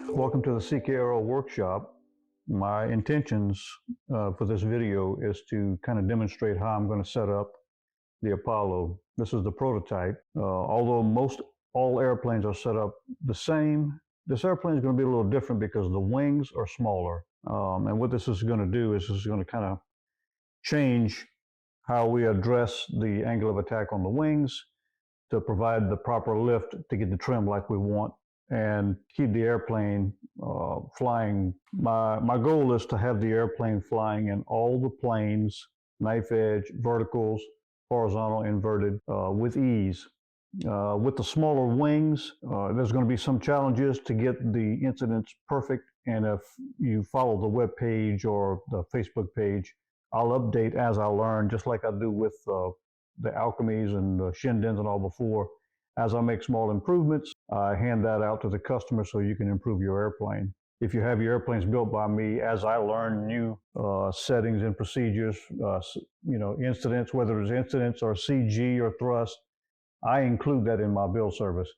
Welcome to the CKRO workshop. My intentions for this video is to kind of demonstrate how I'm going to set up the Apollo. This is the prototype. Although most all airplanes are set up the same, this airplane is going to be a little different because the wings are smaller. And what this is going to do is this is going to kind of change how we address the angle of attack on the wings to provide the proper lift to get the trim like we want and keep the airplane flying. My goal is to have the airplane flying in all the planes, knife edge, verticals, horizontal, inverted, with ease. With the smaller wings, there's going to be some challenges to get the incidents perfect. And if you follow the web page or the Facebook page, I'll update as I learn, just like I do with the Alchemies and the Shindens and all before. As I make small improvements, I hand that out to the customer so you can improve your airplane. If you have your airplanes built by me, as I learn new settings and procedures, incidents, whether it's incidents or CG or thrust, I include that in my build service.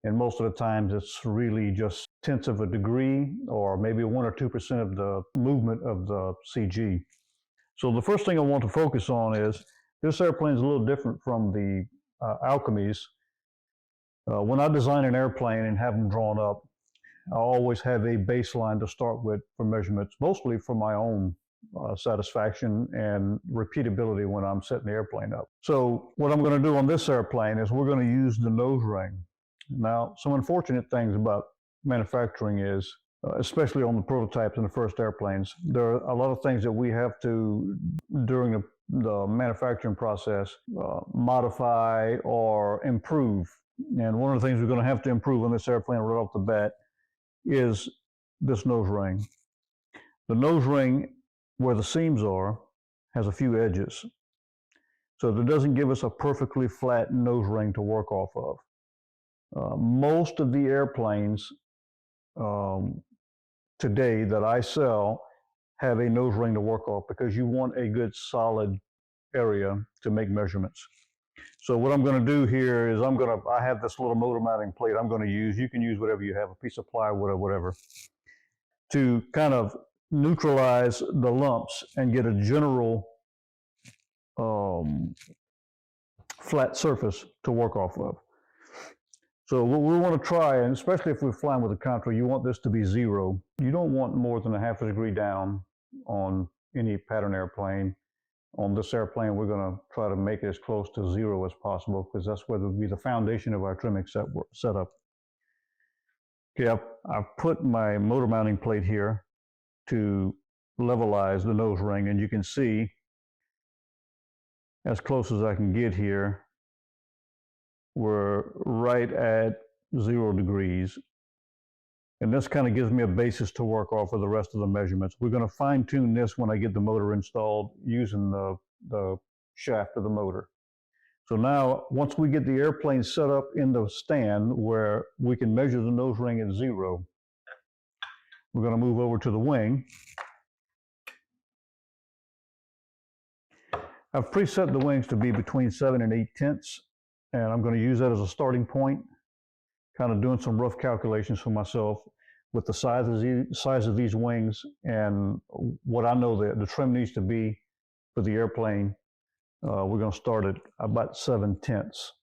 And most of the times it's really just tenths of a degree or maybe 1 or 2% of the movement of the CG. So the first thing I want to focus on is this airplane is a little different from the Alchemies. When I design an airplane and have them drawn up, I always have a baseline to start with for measurements, mostly for my own satisfaction and repeatability when I'm setting the airplane up. So what I'm going to do on this airplane is we're going to use the nose ring. Now, some unfortunate things about manufacturing is, especially on the prototypes and the first airplanes, there are a lot of things that we have to, during the manufacturing process, modify or improve. And one of the things we're going to have to improve on this airplane right off the bat is this nose ring. The nose ring, where the seams are, has a few edges. So that doesn't give us a perfectly flat nose ring to work off of. Most of the airplanes today that I sell have a nose ring to work off because you want a good solid area to make measurements. So what I'm going to do here is I have this little motor mounting plate I'm going to use. You can use whatever you have, a piece of plywood or whatever, to kind of neutralize the lumps and get a general flat surface to work off of. So what we want to try, and especially if we're flying with a contour, you want this to be 0. You don't want more than a half a degree down on any pattern airplane. On this airplane, we're going to try to make it as close to 0 as possible because that's what would be the foundation of our trimming setup. Okay, I've put my motor mounting plate here to levelize the nose ring, and you can see as close as I can get here, we're right at 0 degrees. And this kind of gives me a basis to work off for the rest of the measurements. We're going to fine tune this when I get the motor installed using the shaft of the motor. So now, once we get the airplane set up in the stand where we can measure the nose ring at 0, we're going to move over to the wing. I've preset the wings to be between 7 and 8 tenths, and I'm going to use that as a starting point, kind of doing some rough calculations for myself with the size of these wings and what I know the trim needs to be for the airplane. We're going to start at about 7 tenths,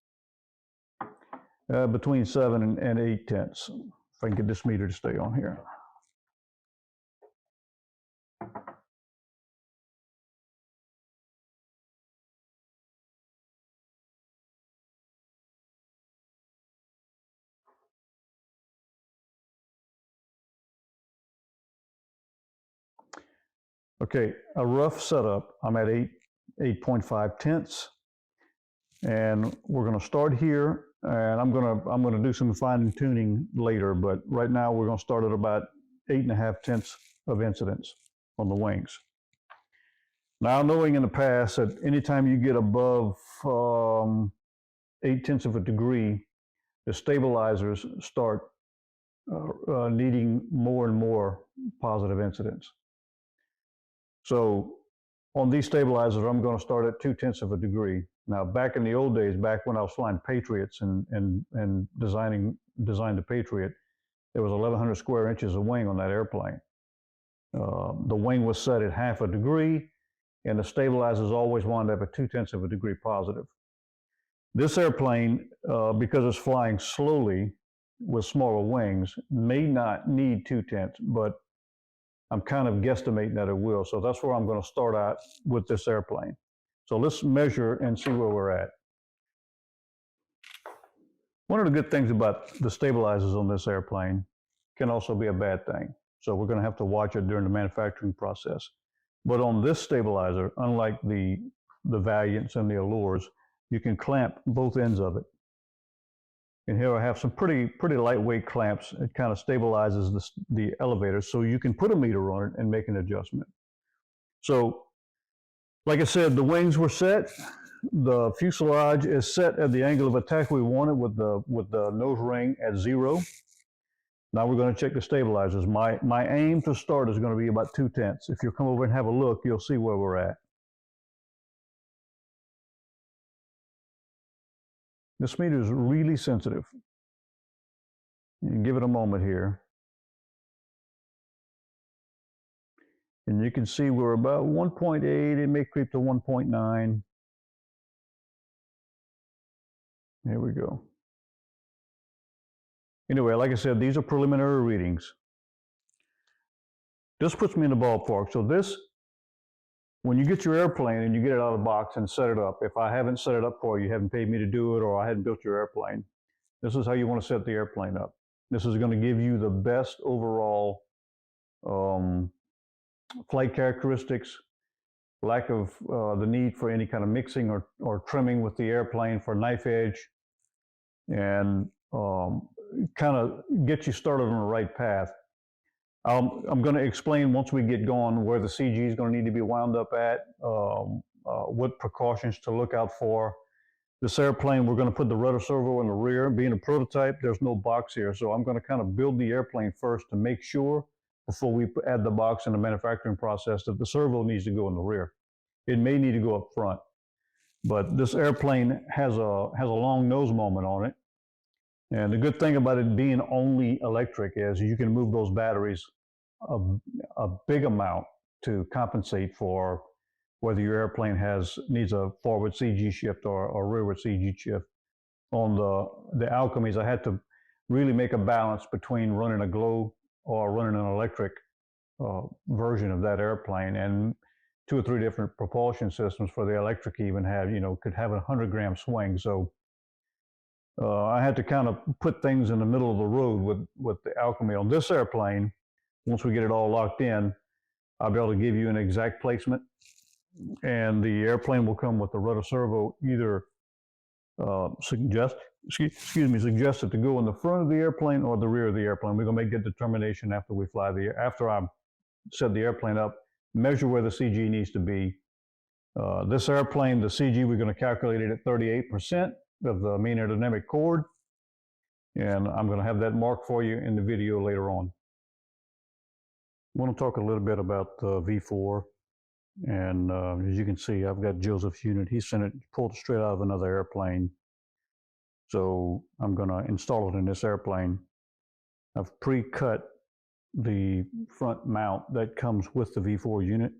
between 7 and 8 tenths. If I can get this meter to stay on here. Okay, a rough setup, I'm at 8.5 tenths. And we're going to start here, and I'm going to do some fine tuning later, but right now we're going to start at about 8.5 tenths of incidence on the wings. Now, knowing in the past that anytime you get above 8 tenths of a degree, the stabilizers start needing more and more positive incidence. So on these stabilizers, I'm going to start at 2 tenths of a degree. Now, back in the old days, back when I was flying Patriots and designed the Patriot, There was 1,100 square inches of wing on that airplane. The wing was set at 1/2 a degree, and the stabilizers always wound up at 2/10 of a degree positive. This airplane, because it's flying slowly with smaller wings, may not need 2/10, but I'm kind of guesstimating that it will. So that's where I'm going to start out with this airplane. So let's measure and see where we're at. One of the good things about the stabilizers on this airplane can also be a bad thing. So we're going to have to watch it during the manufacturing process. But on this stabilizer, unlike the Valiants and the Allures, you can clamp both ends of it. And here I have some pretty lightweight clamps. It kind of stabilizes the elevator, so you can put a meter on it and make an adjustment. So, like I said, the wings were set. The fuselage is set at the angle of attack we want it with the nose ring at 0. Now we're going to check the stabilizers. My aim to start is going to be about 2/10. If you'll come over and have a look, you'll see where we're at. This meter is really sensitive. You can give it a moment here. And you can see we're about 1.8. It may creep to 1.9. Here we go. Anyway, like I said, these are preliminary readings. This puts me in the ballpark. So this, when you get your airplane and you get it out of the box and set it up, if I haven't set it up for you, you haven't paid me to do it, or I hadn't built your airplane, this is how you want to set the airplane up. This is going to give you the best overall flight characteristics, lack of the need for any kind of mixing or trimming with the airplane for knife edge, and kind of get you started on the right path. I'm going to explain once we get going where the CG is going to need to be wound up at, what precautions to look out for. This airplane, we're going to put the rudder servo in the rear. Being a prototype, there's no box here, so I'm going to kind of build the airplane first to make sure before we add the box in the manufacturing process that the servo needs to go in the rear. It may need to go up front, but this airplane has a long nose moment on it. And the good thing about it being only electric is you can move those batteries a big amount to compensate for whether your airplane needs a forward CG shift or a rearward CG shift. On the Alchemies, I had to really make a balance between running a glow or running an electric version of that airplane, and 2 or 3 different propulsion systems for the electric even could have a 100-gram swing. So I had to kind of put things in the middle of the road with the Alchemy. On this airplane, once we get it all locked in, I'll be able to give you an exact placement, and the airplane will come with the rudder servo either suggested to go in the front of the airplane or the rear of the airplane. We're going to make that determination after we fly after I set the airplane up, measure where the CG needs to be. This airplane, the CG, we're going to calculate it at 38% of the mean aerodynamic chord, and I'm going to have that marked for you in the video later on. I want to talk a little bit about the V4, and as you can see, I've got Joseph's unit. He pulled it straight out of another airplane, so I'm going to install it in this airplane. I've pre-cut the front mount that comes with the V4 unit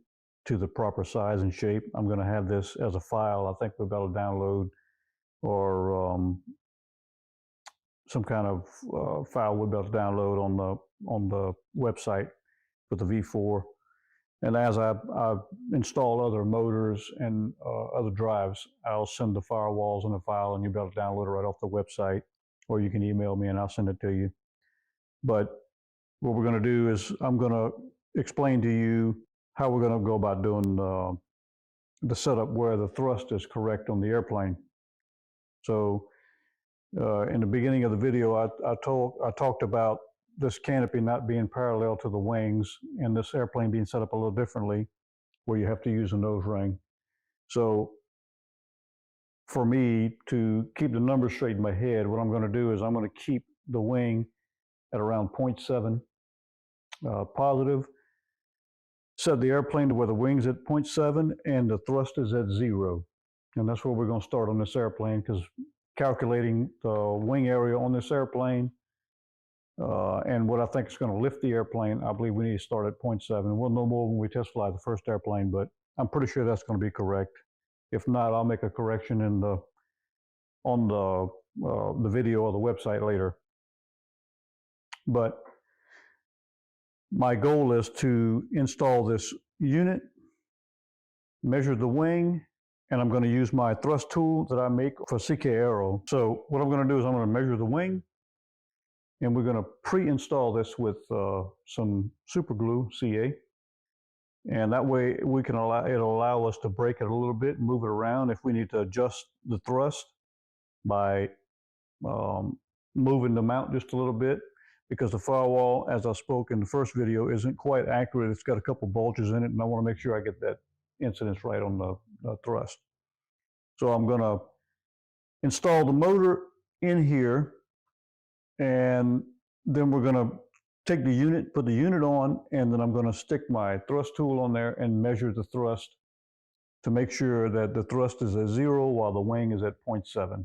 to the proper size and shape. I'm going to have this as a file. I think we've got to download, or some kind of file we'll be able to download on the website with the V4. And as I install other motors and other drives, I'll send the firewalls in a file, and you'll be able to download it right off the website, or you can email me and I'll send it to you. But what we're going to do is I'm going to explain to you how we're going to go about doing the setup where the thrust is correct on the airplane. So in the beginning of the video, I talked about this canopy not being parallel to the wings, and this airplane being set up a little differently, where you have to use a nose ring. So for me to keep the numbers straight in my head, what I'm going to do is I'm going to keep the wing at around 0.7 positive, set the airplane to where the wing's at 0.7 and the thrust is at 0. And that's where we're going to start on this airplane, because calculating the wing area on this airplane And what I think is going to lift the airplane, I believe we need to start at 0.7. We'll know more when we test fly the first airplane, but I'm pretty sure that's going to be correct. If not, I'll make a correction on the video or the website later. But my goal is to install this unit, measure the wing, and I'm going to use my thrust tool that I make for CK Aero. So what I'm going to do is I'm going to measure the wing, and we're going to pre-install this with some super glue, CA. And that way it'll allow us to break it a little bit and move it around if we need to adjust the thrust by moving the mount just a little bit, because the firewall, as I spoke in the first video, isn't quite accurate. It's got a couple bulges in it, and I want to make sure I get that incidence right on the thrust. So I'm going to install the motor in here, and then we're going to take the unit, put the unit on, and then I'm going to stick my thrust tool on there and measure the thrust to make sure that the thrust is at 0 while the wing is at 0.7.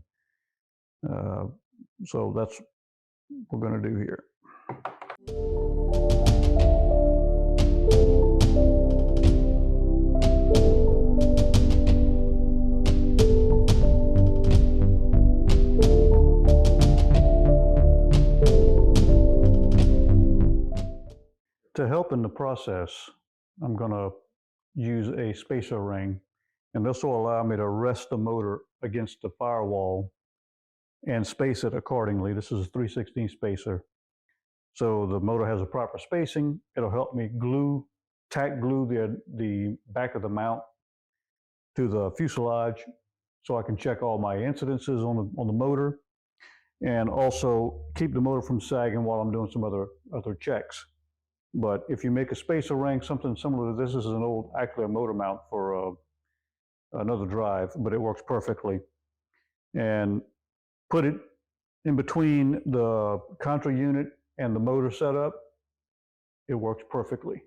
So that's what we're going to do here. To help in the process, I'm going to use a spacer ring, and this will allow me to rest the motor against the firewall and space it accordingly. This is a 3/16 spacer. So the motor has a proper spacing. It'll help me tack glue the back of the mount to the fuselage so I can check all my incidences on the motor, and also keep the motor from sagging while I'm doing some other checks. But if you make a spacer ring, something similar to this is an old, actually a motor mount for another drive, but it works perfectly. And put it in between the contra unit and the motor setup, it works perfectly.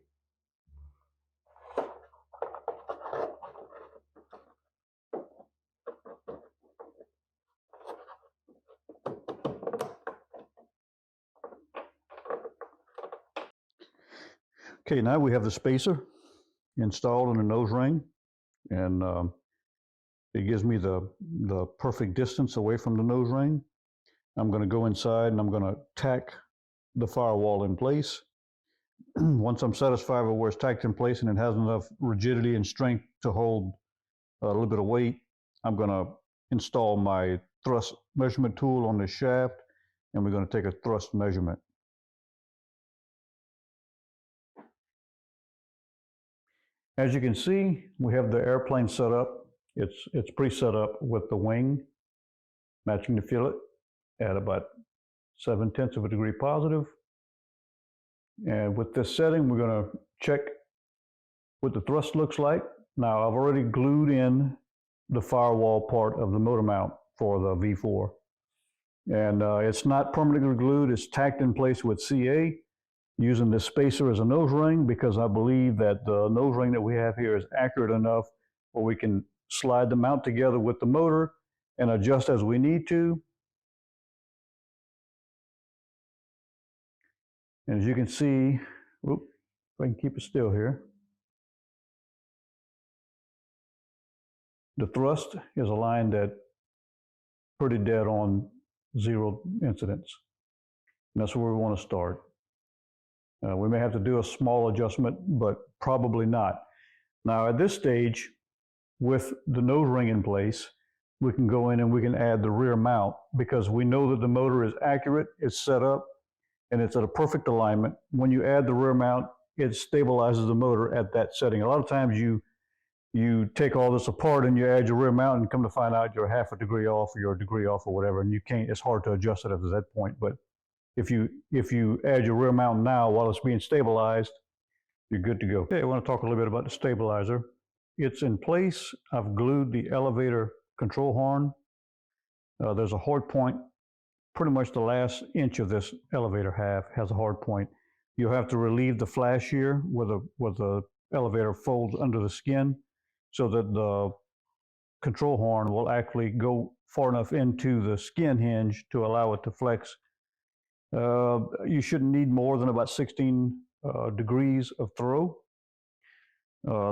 Okay, now we have the spacer installed in the nose ring, and it gives me the perfect distance away from the nose ring. I'm going to go inside and I'm going to tack the firewall in place. Once I'm satisfied with where it's tacked in place and it has enough rigidity and strength to hold a little bit of weight, I'm going to install my thrust measurement tool on the shaft, and we're going to take a thrust measurement. As you can see, we have the airplane set up. It's pre-set up with the wing matching the fillet at about 0.7 of a degree positive. And with this setting, we're going to check what the thrust looks like. Now, I've already glued in the firewall part of the motor mount for the V4. And it's not permanently glued. It's tacked in place with CA, using this spacer as a nose ring, because I believe that the nose ring that we have here is accurate enough where we can slide the mount together with the motor and adjust as we need to. And as you can see, if I can keep it still here, the thrust is aligned at pretty dead on 0 incidents. And that's where we want to start. We may have to do a small adjustment, but probably not. Now, at this stage, with the nose ring in place, we can go in and we can add the rear mount, because we know that the motor is accurate, it's set up, and it's at a perfect alignment. When you add the rear mount, it stabilizes the motor at that setting. A lot of times you take all this apart and you add your rear mount and come to find out you're half a degree off or you're a degree off or whatever, and you can't, it's hard to adjust it at that point. But if you add your rear mount now while it's being stabilized, you're good to go. Okay, I want to talk a little bit about the stabilizer. It's in place. I've glued the elevator control horn. There's a hard point. Pretty much the last inch of this elevator half has a hard point. You'll have to relieve the flash here where the elevator folds under the skin, so that the control horn will actually go far enough into the skin hinge to allow it to flex You shouldn't need more than about 16 degrees of throw.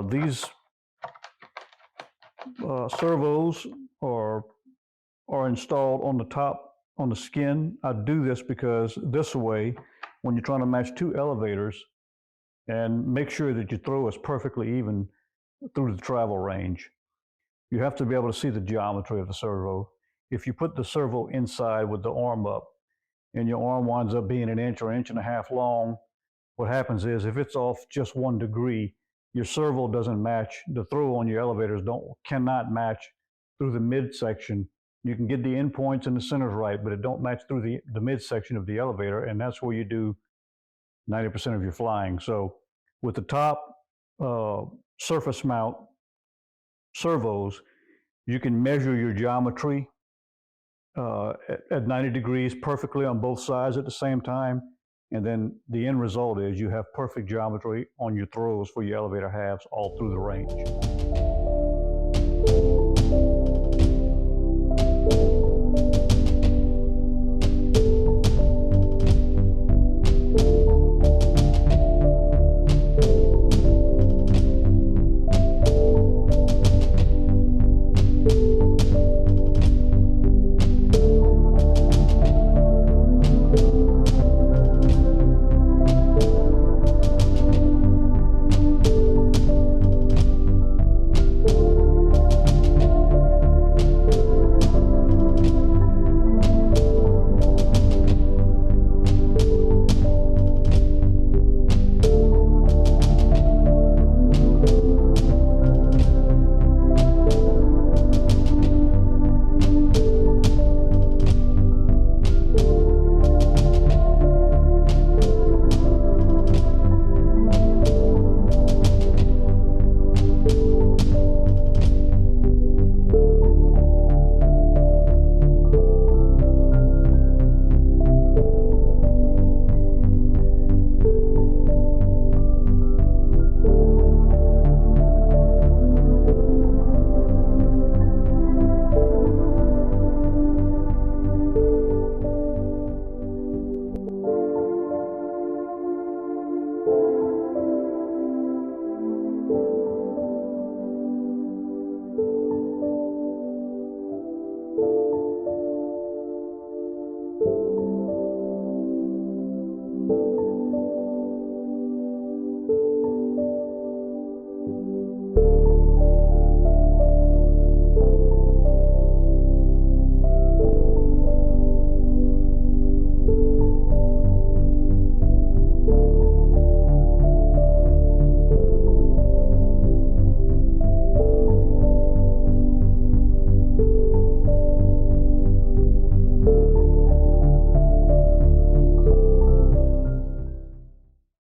These servos are installed on the top, on the skin. I do this because this way, when you're trying to match two elevators and make sure that your throw is perfectly even through the travel range, you have to be able to see the geometry of the servo. If you put the servo inside with the arm up and your arm winds up being an inch or inch and a half long, what happens is if it's off just 1 degree, your servo doesn't match. The throw on your elevators cannot match through the midsection. You can get the endpoints and the centers right, but it don't match through the midsection of the elevator, and that's where you do 90% of your flying. So with the top surface mount servos, you can measure your geometry at 90 degrees perfectly on both sides at the same time. And then the end result is you have perfect geometry on your throws for your elevator halves all through the range.